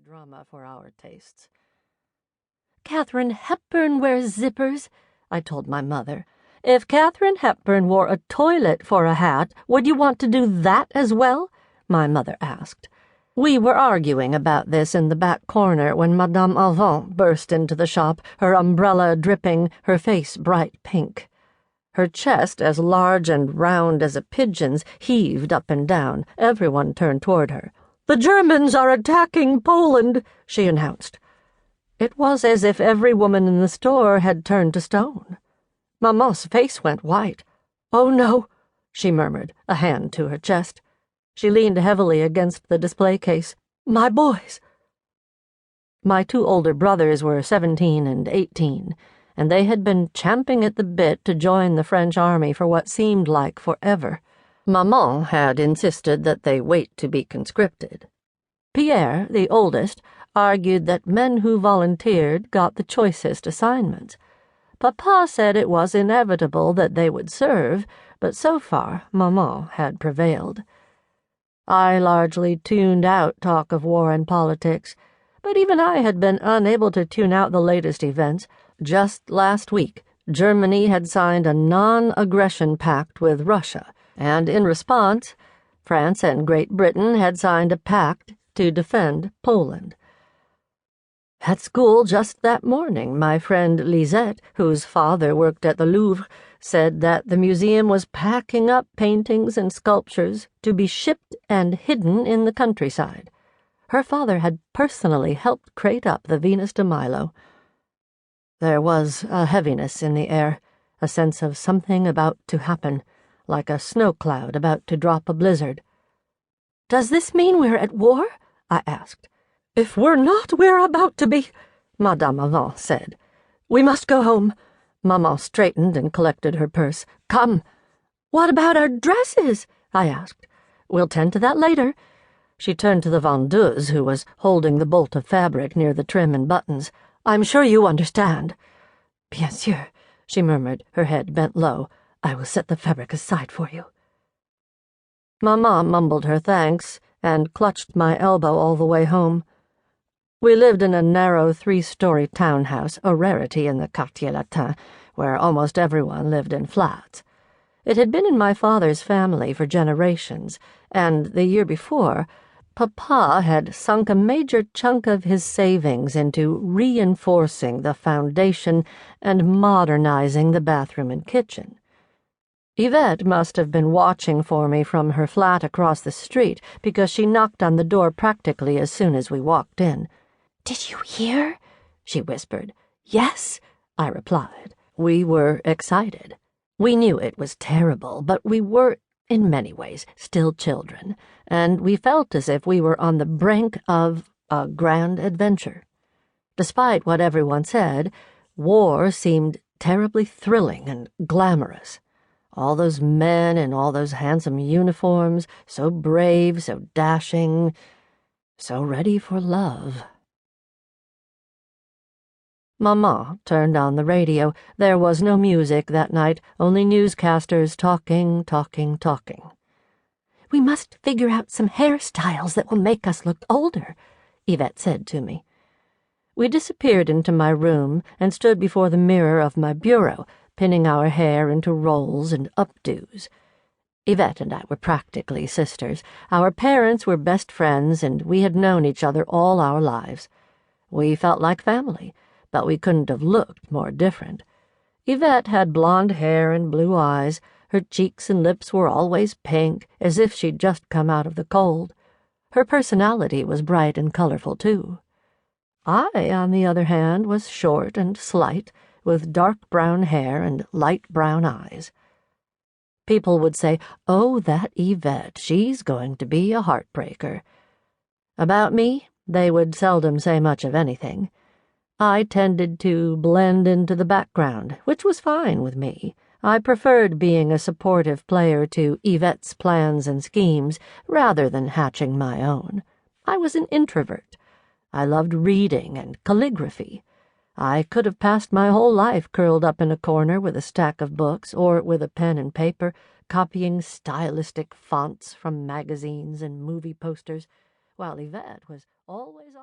drama for our tastes. "Katharine Hepburn wears zippers," I told my mother. "If Katharine Hepburn wore a toilet for a hat, would you want to do that as well?" my mother asked. We were arguing about this in the back corner when Madame Avant burst into the shop, her umbrella dripping, her face bright pink. Her chest, as large and round as a pigeon's, heaved up and down. Everyone turned toward her. "The Germans are attacking Poland," she announced. It was as if every woman in the store had turned to stone. Maman's face went white. "Oh, no," she murmured, a hand to her chest. She leaned heavily against the display case. "My boys." My two older brothers were 17 and 18, and they had been champing at the bit to join the French army for what seemed like forever. Maman had insisted that they wait to be conscripted. Pierre, the oldest, argued that men who volunteered got the choicest assignments. Papa said it was inevitable that they would serve, but so far Maman had prevailed. I largely tuned out talk of war and politics, but even I had been unable to tune out the latest events. Just last week, Germany had signed a non-aggression pact with Russia, and in response, France and Great Britain had signed a pact to defend Poland. At school just that morning, my friend Lisette, whose father worked at the Louvre, said that the museum was packing up paintings and sculptures to be shipped and hidden in the countryside. Her father had personally helped crate up the Venus de Milo. There was a heaviness in the air, a sense of something about to happen, like a snow cloud about to drop a blizzard. "Does this mean we're at war?" I asked. "If we're not, we're about to be," Madame Avant said. "We must go home." Maman straightened and collected her purse. "Come." "What about our dresses?" I asked. "We'll tend to that later." She turned to the vendeuse, who was holding the bolt of fabric near the trim and buttons. "I'm sure you understand." "Bien sûr," she murmured, her head bent low. "I will set the fabric aside for you." Maman mumbled her thanks and clutched my elbow all the way home. We lived in a narrow 3-story townhouse, a rarity in the Quartier Latin, where almost everyone lived in flats. It had been in my father's family for generations, and the year before, Papa had sunk a major chunk of his savings into reinforcing the foundation and modernizing the bathroom and kitchen. Yvette must have been watching for me from her flat across the street, because she knocked on the door practically as soon as we walked in. "Did you hear?" she whispered. "Yes," I replied. We were excited. We knew it was terrible, but we were, in many ways, still children, and we felt as if we were on the brink of a grand adventure. Despite what everyone said, war seemed terribly thrilling and glamorous. All those men in all those handsome uniforms, so brave, so dashing, so ready for love. Maman turned on the radio. There was no music that night, only newscasters talking. "We must figure out some hairstyles that will make us look older," Yvette said to me. We disappeared into my room and stood before the mirror of my bureau, pinning our hair into rolls and updos. Yvette and I were practically sisters. Our parents were best friends, and we had known each other all our lives. We felt like family, but we couldn't have looked more different. Yvette had blonde hair and blue eyes. Her cheeks and lips were always pink, as if she'd just come out of the cold. Her personality was bright and colorful, too. I, on the other hand, was short and slight, with dark brown hair and light brown eyes. People would say, "Oh, that Yvette, she's going to be a heartbreaker." About me, they would seldom say much of anything. I tended to blend into the background, which was fine with me. I preferred being a supportive player to Yvette's plans and schemes, rather than hatching my own. I was an introvert. I loved reading and calligraphy. I could have passed my whole life curled up in a corner with a stack of books, or with a pen and paper, copying stylistic fonts from magazines and movie posters, while Yvette was always on